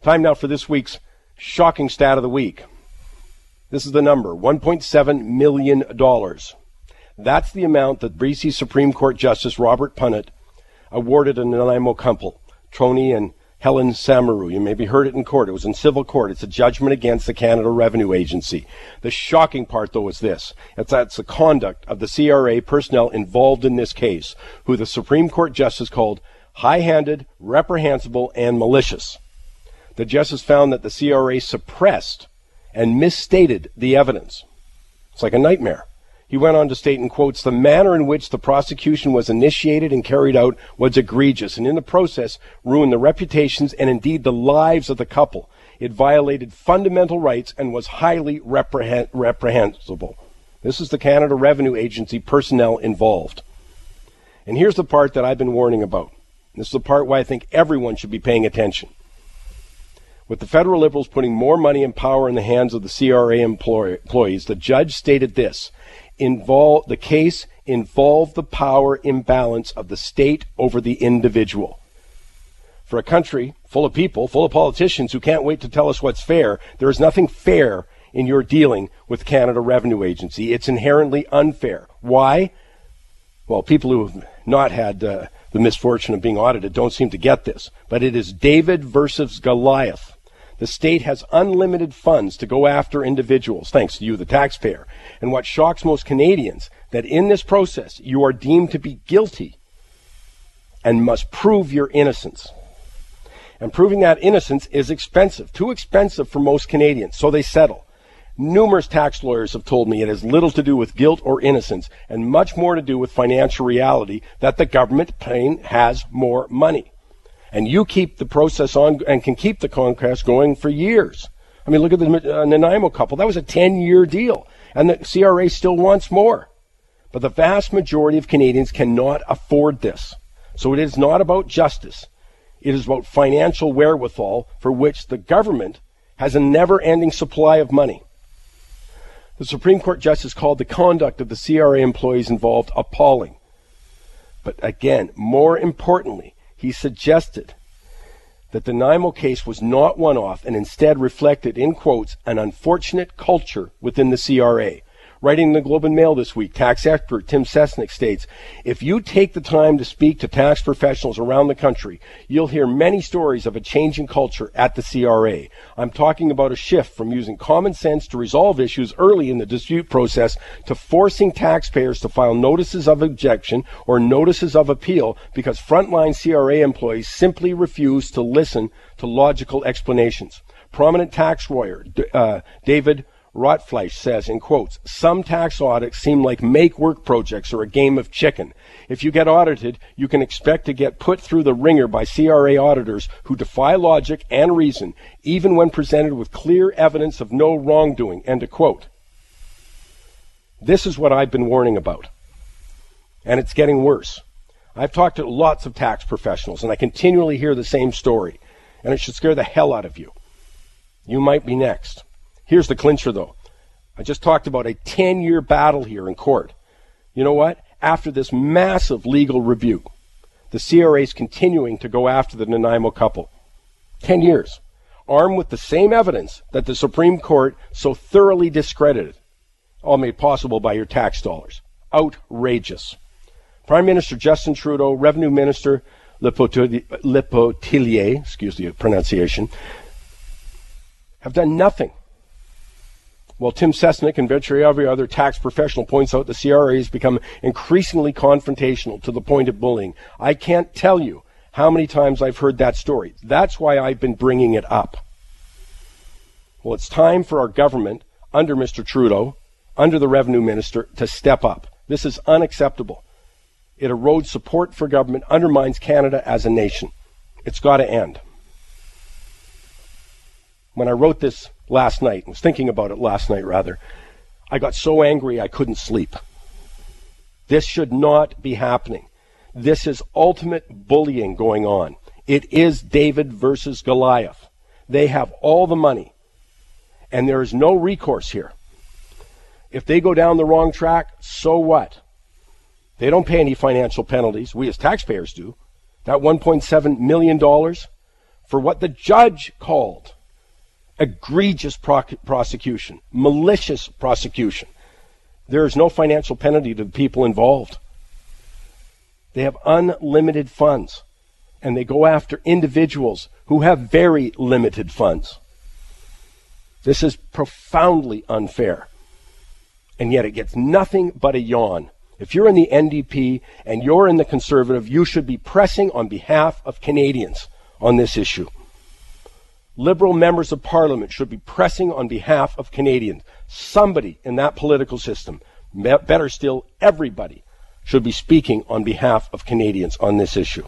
Time now for this week's shocking stat of the week. This is the number, $1.7 million. That's the amount that BC Supreme Court Justice Robert Punnett awarded a Nanaimo couple, Tony and Helen Samaru. You maybe heard it in court. It was in civil court. It's a judgment against the Canada Revenue Agency. The shocking part, though, is this. That's the conduct of the CRA personnel involved in this case, who the Supreme Court Justice called high-handed, reprehensible, and malicious. The justice found that the CRA suppressed and misstated the evidence. It's like a nightmare. He went on to state in quotes, the manner in which the prosecution was initiated and carried out was egregious, and in the process ruined the reputations and indeed the lives of the couple. It violated fundamental rights and was highly reprehensible. This is the Canada Revenue Agency personnel involved. And here's the part that I've been warning about. This is the part why I think everyone should be paying attention. With the federal Liberals putting more money and power in the hands of the CRA employees, the judge stated this. The case involved the power imbalance of the state over the individual. For a country full of people, full of politicians who can't wait to tell us what's fair, there is nothing fair in your dealing with Canada Revenue Agency. It's inherently unfair. Why? Well, people who have not had the misfortune of being audited don't seem to get this, but it is David versus Goliath. The state has unlimited funds to go after individuals, thanks to you, the taxpayer. And what shocks most Canadians, that in this process, you are deemed to be guilty and must prove your innocence. And proving that innocence is expensive, too expensive for most Canadians, so they settle. Numerous tax lawyers have told me it has little to do with guilt or innocence, and much more to do with financial reality that the government plain has more money. And you keep the process on and can keep the conquest going for years. I mean, look at the Nanaimo couple. That was a 10-year deal. And the CRA still wants more. But the vast majority of Canadians cannot afford this. So it is not about justice. It is about financial wherewithal for which the government has a never-ending supply of money. The Supreme Court Justice called the conduct of the CRA employees involved appalling. But again, more importantly, he suggested that the Nanaimo case was not one-off and instead reflected, in quotes, an unfortunate culture within the CRA. Writing in the Globe and Mail this week, tax expert Tim Sesnick states, if you take the time to speak to tax professionals around the country, you'll hear many stories of a changing culture at the CRA. I'm talking about a shift from using common sense to resolve issues early in the dispute process to forcing taxpayers to file notices of objection or notices of appeal because frontline CRA employees simply refuse to listen to logical explanations. Prominent tax lawyer David Rotfleisch says, in quotes, some tax audits seem like make-work projects or a game of chicken. If you get audited, you can expect to get put through the wringer by CRA auditors who defy logic and reason, even when presented with clear evidence of no wrongdoing, end of quote. This is what I've been warning about. And it's getting worse. I've talked to lots of tax professionals, and I continually hear the same story. And it should scare the hell out of you. You might be next. Here's the clincher, though. I just talked about a 10-year battle here in court. You know what? After this massive legal review, the CRA is continuing to go after the Nanaimo couple. 10 years. Armed with the same evidence that the Supreme Court so thoroughly discredited. All made possible by your tax dollars. Outrageous. Prime Minister Justin Trudeau, Revenue Minister Lepotillier, excuse the pronunciation, have done nothing. While Tim Sesnick and virtually every other tax professional points out the CRA has become increasingly confrontational to the point of bullying. I can't tell you how many times I've heard that story. That's why I've been bringing it up. Well, it's time for our government, under Mr. Trudeau, under the Revenue Minister, to step up. This is unacceptable. It erodes support for government, undermines Canada as a nation. It's got to end. When I wrote this last night, was thinking about it last night rather, I got so angry I couldn't sleep. This should not be happening. This is ultimate bullying going on. It is David versus Goliath. They have all the money, and there is no recourse here. If they go down the wrong track, so what? They don't pay any financial penalties. We as taxpayers do. That $1.7 million for what the judge called egregious prosecution, malicious prosecution. There is no financial penalty to the people involved. They have unlimited funds, and they go after individuals who have very limited funds. This is profoundly unfair, and yet it gets nothing but a yawn. If you're in the NDP and you're in the Conservative, you should be pressing on behalf of Canadians on this issue. Liberal members of Parliament should be pressing on behalf of Canadians. Somebody in that political system, better still, everybody, should be speaking on behalf of Canadians on this issue.